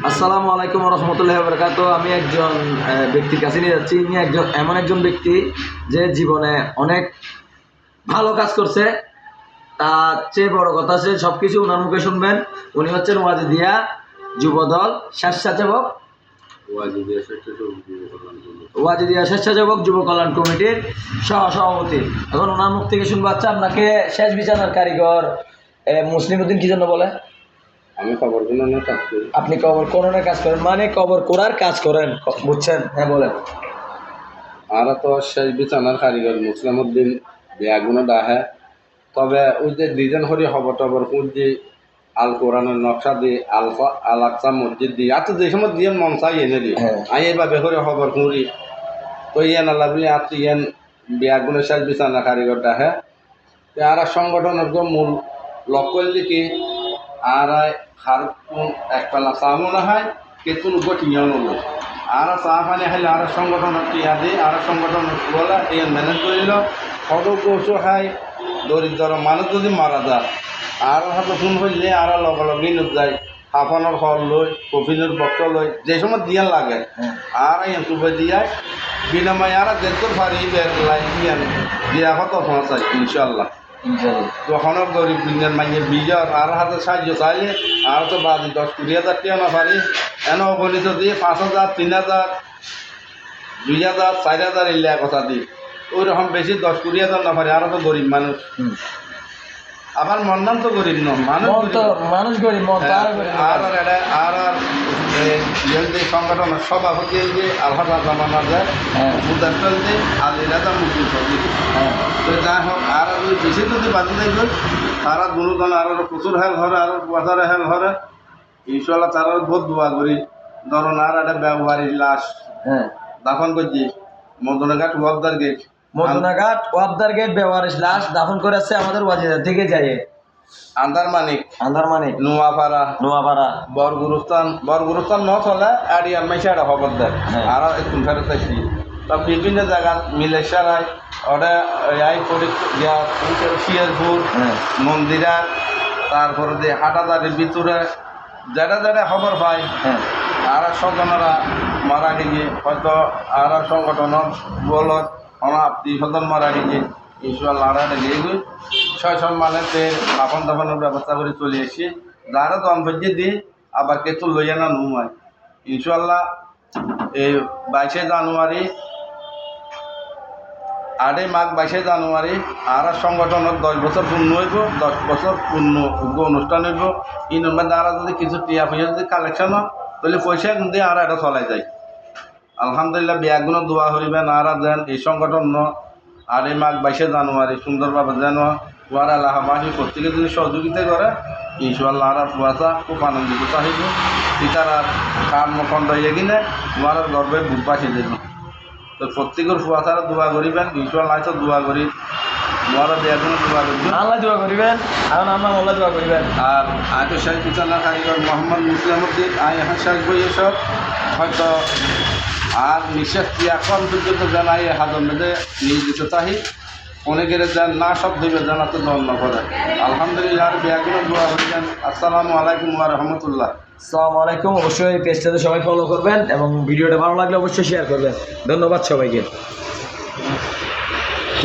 আসসালামু আলাইকুম রহমতুল্লাহ বরকাত। আমি একজন ব্যক্তির কাছে নিয়ে যাচ্ছি। ইনি এমন একজন ব্যক্তি যে জীবনে অনেক ভালো কাজ করছে। তার চেয়ে বড় কথা আছে সবকিছু ওনার মুখে শুনবেন। উনি হচ্ছেন ওয়াজিদিয়া যুবদল স্বেচ্ছাসেবক ওয়াজিদিয়া স্বেচ্ছাসেবক যুব কল্যাণ কমিটির সহ-সভাপতি। এখন ওনার মুখ থেকে শুনবো। আচ্ছা, আপনাকে শেষ বিছানার কারিগর মুসলিম উদ্দিন কি জন্য বলে? আমি কবর খননের কাজ করি। আপনি কবর খননের কাজ করেন, মানে কবর কোরার কাজ করেন, বুঝছেন? হ্যাঁ, বলেন। আর তো শেষ বিছানার কারিগর মুসলিম উদ্দিন বিয়াগুনো ডাহে। তবে ওই যে ডিজাইন করি খবর টবর খুঁজি আল কোরআনের নকশা দি আল আকসা মসজিদ দি আর তো যে সময় দিয়ে মন চাই এনে দি আমি এইভাবে করে খবর খুঁড়ি তো ইয়ান আল্লাহ বলি আর তো ইয়ান বিয়াগুনের শেষ বিছানা কারিগর ডাহে। আর সংগঠনের মূল লক্ষ্য কি আর হার একবেলা চা মনে হয় কেতুন গঠিও নলো আর চা পানি খাইলে আর সংগঠনের টিয়া দিই আর সংগঠনের বলে এই ম্যানেজ করিল সদস্য খাই দরিদ্র মানুষ যদি মারা যায় আর হাতে ফোন করলে আর লগে লগেই যায় হাফানোর ফল লই কফিনের বক্স লই যে সময় দিয়া লাগে আর চুপে দিয়াই বিনাময় আর দেখতে পারি দিয়া কত পৌঁছায় ইনশাল্লাহ। তখনও গরিব দুনিয়ার মাইয়ে বিজার আর হাতে সাহায্য চাইলে আর তো বাদি 10-20,000 টাকা না পারি এনে অগণিত দিয়ে 5,000 3,000 2,000 4,000 এলে কথা দিই ওই রকম বেশি 10-20,000 না পারি আরও তো গরিব মানুষ। আবার মন নাম তো গরিব ন মানুষ গরিব আর সংগঠনের সভাপতি যে আলহাজ জামানা যায় মুদাস্টাল যে আলিরাজা মুসলিম সভাপতি তো যাই হোক আর বেশি যদি বাজি যাই গই তারা দুজন আর প্রচুর হেল ধরে আর বাজারে হেল ধরে ইনশাল্লাহ তারা বহুত দোয়া করি। ধরুন আর একটা ব্যবহারিক লাশ দাফন করছি মদনাঘাট ওয়াবদার গেট ব্যবহারিক লাশ দাফন করেছে আমাদের ওয়াজিদা থেকে যায় আন্দারমানিক নোয়াপাড়া বরগুরুস্থান ন চলে আড়িয়ার মাইসে একটা খবর দেয় আর একটু ফেরত আসি তা বিভিন্ন জায়গা মিলেশারায় ওটা শিয়ারপুর মন্দিরা তারপরে দিয়ে হাটাদারির ভিতরে যেটা খবর পাই আর স্বজনেরা মারা গিয়ে হয়তো আর সংগঠনের বলত আমার আত্মীয় স্বজন মারা গিয়ে ইনশাল্লাহ আর গিয়ে গই 6 মানেতে আপন দাফনের ব্যবস্থা করে চলে এসেছি যারা দম ভেজে দিই আবার কেতু লইয়া না নুমায় ইনশাল্লাহ। এই 22 জানুয়ারি 8 মাঘ 22 জানুয়ারি আর সংগঠনের 10 বছর পূর্ণ হইব 10 বছর পূর্ণ অনুষ্ঠান হইব। এই নম্বর দ্বারা যদি কিছু টিয়া পয়সা যদি কালেকশন হয় তাহলে পয়সা কিন্তু আর এটা চলাই যায়। আলহামদুলিল্লাহ বিয়াগুলো দোয়া করিবেন আর যেন এই সংগঠন 8 মাঘ 22 জানুয়ারি সুন্দরভাবে যেন ওয়ার এলাকাবাসী প্রত্যেকে যদি সহযোগিতা করে ইনশাল্লাহ আর ফুয়াশা খুব আনন্দিত চাহিব পিতার আর কর্মখণ্ড হয়ে কিনে ওয়ার গর্বে বুক বাসি দেব। তো প্রত্যেকের ফুয়াশারা দোয়া করিবেন ইনশাল্লাহ তো দোয়া করি ওয়ারা বিয়াগুলো দোয়া করবেন আল্লাহ দোয়া করিবেন আর আমরা আল্লাহ দোয়া করিবেন। আর আয়তো শেখ বিছানা কারিগর মোহাম্মদ মুসলিম উদ্দিন এখন শেখ বই এসব হয়তো আর নিঃশ্বাস এখন পর্যন্ত জানাই হাজর মেঝে নিয়োজিত চাহি অনেকের যেন না সব দেবে জানাতে দণ্ড করে। আলহামদুলিল্লাহ আর বিয়াগুলো দোয়া করিবেন। আসসালামু আলাইকুম ওয়া রাহমাতুল্লাহ। আসসালামু আলাইকুম। অবশ্যই পেজটাতে সবাই ফলো করবেন এবং ভিডিওটা ভালো লাগলে অবশ্যই শেয়ার করবেন। ধন্যবাদ সবাইকে।